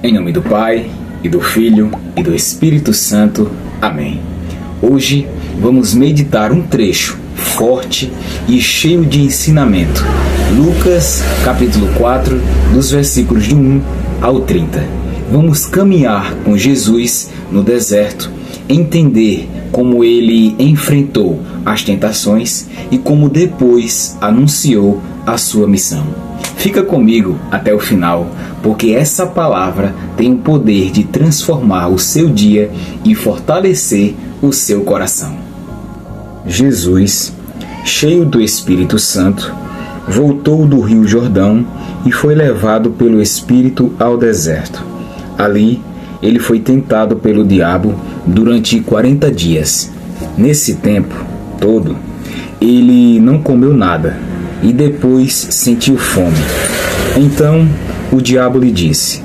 Em nome do Pai, e do Filho, e do Espírito Santo. Amém. Hoje vamos meditar um trecho forte e cheio de ensinamento. Lucas, capítulo 4, dos versículos de 1 ao 30. Vamos caminhar com Jesus no deserto, entender como ele enfrentou as tentações e como depois anunciou a sua missão. Fica comigo até o final, porque essa palavra tem o poder de transformar o seu dia e fortalecer o seu coração. Jesus, cheio do Espírito Santo, voltou do Rio Jordão e foi levado pelo Espírito ao deserto. Ali, ele foi tentado pelo diabo durante 40 dias. Nesse tempo todo, ele não comeu nada e depois sentiu fome. Então o diabo lhe disse: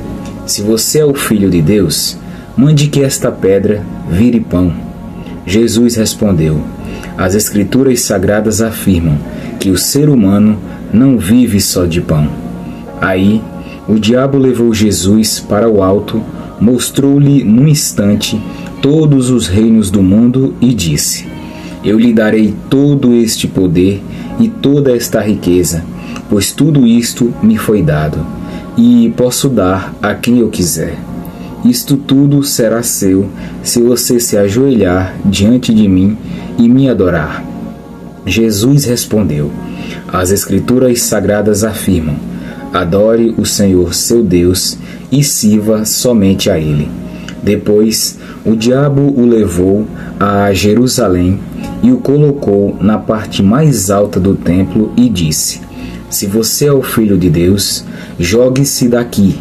"Se você é o Filho de Deus, mande que esta pedra vire pão." Jesus respondeu: "As Escrituras Sagradas afirmam que o ser humano não vive só de pão." Aí o diabo levou Jesus para o alto, mostrou-lhe num instante todos os reinos do mundo e disse: "Eu lhe darei todo este poder e toda esta riqueza, pois tudo isto me foi dado, e posso dar a quem eu quiser. Isto tudo será seu, se você se ajoelhar diante de mim e me adorar." Jesus respondeu: "As Escrituras Sagradas afirmam: adore o Senhor seu Deus e sirva somente a Ele." Depois, o diabo o levou a Jerusalém e o colocou na parte mais alta do templo e disse: "Se você é o Filho de Deus, jogue-se daqui,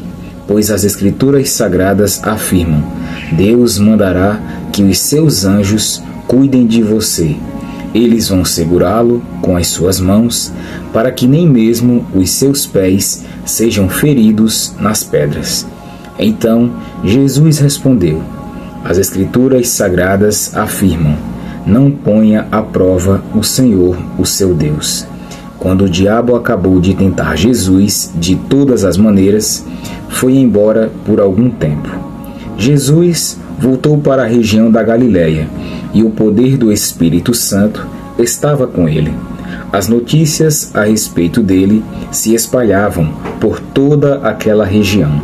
pois as Escrituras Sagradas afirmam: Deus mandará que os seus anjos cuidem de você. Eles vão segurá-lo com as suas mãos, para que nem mesmo os seus pés sejam feridos nas pedras." Então Jesus respondeu: "As Escrituras Sagradas afirmam: não ponha à prova o Senhor, o seu Deus." Quando o diabo acabou de tentar Jesus de todas as maneiras, foi embora por algum tempo. Jesus voltou para a região da Galiléia e o poder do Espírito Santo estava com ele. As notícias a respeito dele se espalhavam por toda aquela região.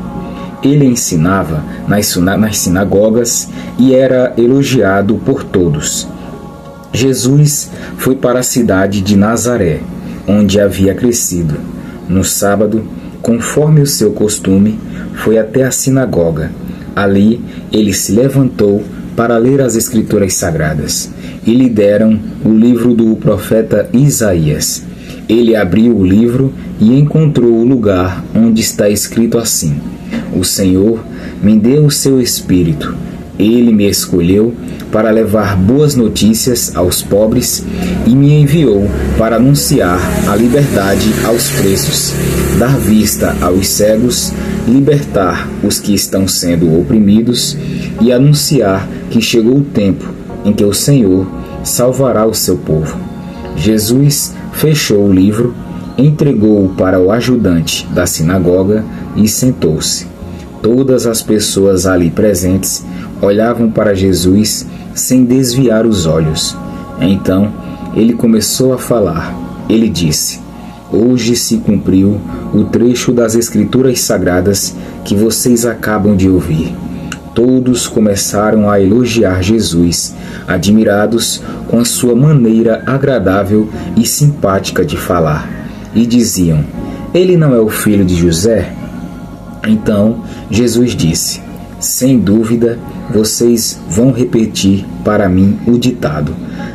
Ele ensinava nas sinagogas e era elogiado por todos. Jesus foi para a cidade de Nazaré, onde havia crescido. No sábado, conforme o seu costume, foi até a sinagoga. Ali, ele se levantou para ler as Escrituras Sagradas, e lhe deram o livro do profeta Isaías. Ele abriu o livro e encontrou o lugar onde está escrito assim: "O Senhor me deu o seu Espírito. Ele me escolheu para levar boas notícias aos pobres e me enviou para anunciar a liberdade aos presos, dar vista aos cegos, libertar os que estão sendo oprimidos e anunciar que chegou o tempo em que o Senhor salvará o seu povo." Jesus fechou o livro, entregou-o para o ajudante da sinagoga e sentou-se. Todas as pessoas ali presentes olhavam para Jesus sem desviar os olhos. Então ele começou a falar. Ele disse: "Hoje se cumpriu o trecho das Escrituras Sagradas que vocês acabam de ouvir." Todos começaram a elogiar Jesus, admirados com a sua maneira agradável e simpática de falar, e diziam: "Ele não é o filho de José?" Então Jesus disse: "Sem dúvida, vocês vão repetir para mim o ditado: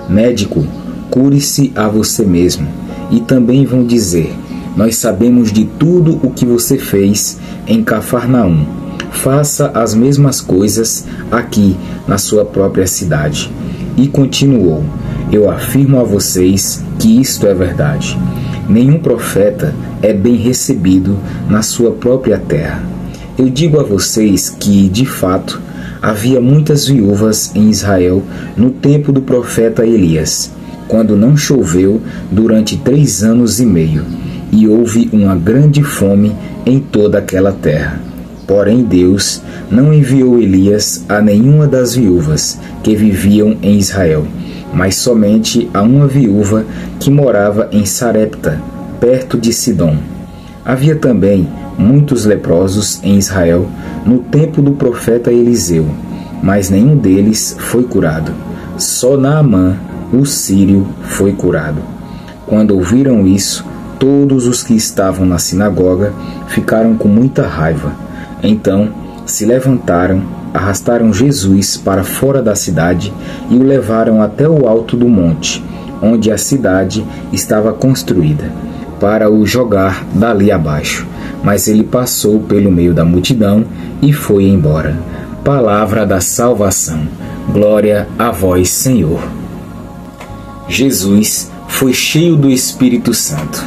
médico, cure-se a você mesmo. E também vão dizer: nós sabemos de tudo o que você fez em Cafarnaum. Faça as mesmas coisas aqui na sua própria cidade." E continuou: "Eu afirmo a vocês que isto é verdade. Nenhum profeta é bem recebido na sua própria terra. Eu digo a vocês que, de fato, havia muitas viúvas em Israel no tempo do profeta Elias, quando não choveu durante 3 anos e meio, e houve uma grande fome em toda aquela terra. Porém, Deus não enviou Elias a nenhuma das viúvas que viviam em Israel, mas somente a uma viúva que morava em Sarepta, perto de Sidom. Havia também muitos leprosos em Israel no tempo do profeta Eliseu, mas nenhum deles foi curado. Só Naamã, o sírio, foi curado. Quando ouviram isso, todos os que estavam na sinagoga ficaram com muita raiva. Então se levantaram, arrastaram Jesus para fora da cidade e o levaram até o alto do monte, onde a cidade estava construída, para o jogar dali abaixo. Mas ele passou pelo meio da multidão e foi embora. Palavra da salvação. Glória a vós, Senhor. Jesus foi cheio do Espírito Santo.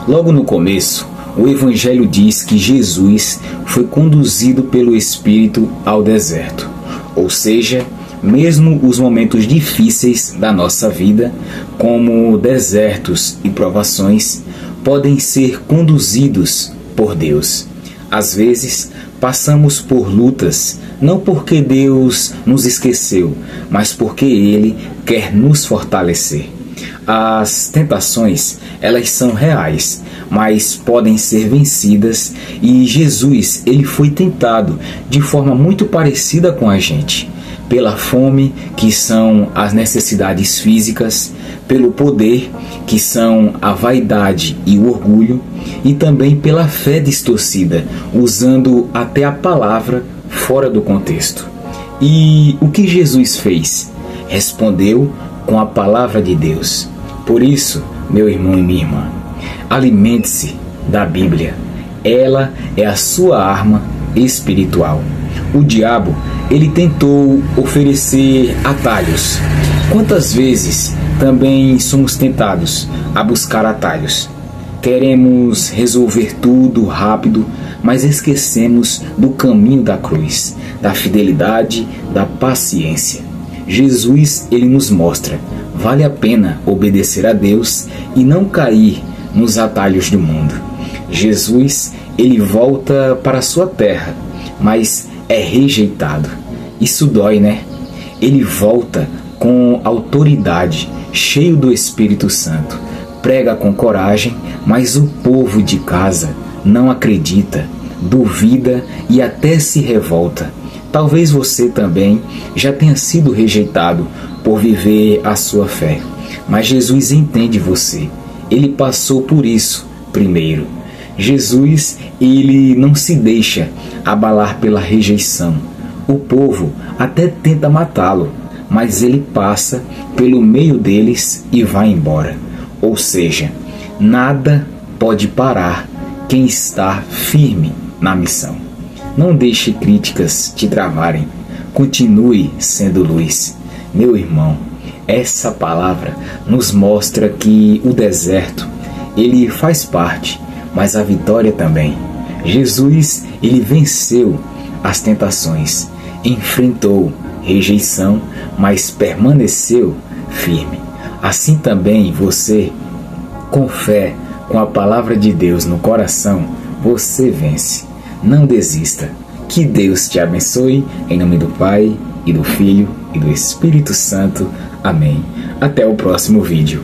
Logo no começo, o Evangelho diz que Jesus foi conduzido pelo Espírito ao deserto. Ou seja, mesmo os momentos difíceis da nossa vida, como desertos e provações, podem ser conduzidos por Deus. Às vezes, passamos por lutas, não porque Deus nos esqueceu, mas porque Ele quer nos fortalecer. As tentações, elas são reais, mas podem ser vencidas, e Jesus, ele foi tentado de forma muito parecida com a gente, pela fome, que são as necessidades físicas, pelo poder, que são a vaidade e o orgulho, e também pela fé distorcida, usando até a palavra fora do contexto. E o que Jesus fez? Respondeu com a palavra de Deus. Por isso, meu irmão e minha irmã, alimente-se da Bíblia. Ela é a sua arma espiritual. O diabo, ele tentou oferecer atalhos. Quantas vezes também somos tentados a buscar atalhos? Queremos resolver tudo rápido, mas esquecemos do caminho da cruz, da fidelidade, da paciência. Jesus, ele nos mostra, vale a pena obedecer a Deus e não cair nos atalhos do mundo. Jesus, ele volta para a sua terra, mas é rejeitado. Isso dói, né? Ele volta com autoridade, cheio do Espírito Santo. Prega com coragem, mas o povo de casa não acredita, duvida e até se revolta. Talvez você também já tenha sido rejeitado por viver a sua fé. Mas Jesus entende você. Ele passou por isso primeiro. Jesus, ele não se deixa abalar pela rejeição. O povo até tenta matá-lo, mas ele passa pelo meio deles e vai embora. Ou seja, nada pode parar quem está firme na missão. Não deixe críticas te travarem. Continue sendo luz. Meu irmão, essa palavra nos mostra que o deserto, ele faz parte, mas a vitória também. Jesus, ele venceu as tentações, enfrentou rejeição, mas permaneceu firme. Assim também você, com fé, com a palavra de Deus no coração, você vence. Não desista. Que Deus te abençoe, em nome do Pai, e do Filho, e do Espírito Santo. Amém. Até o próximo vídeo.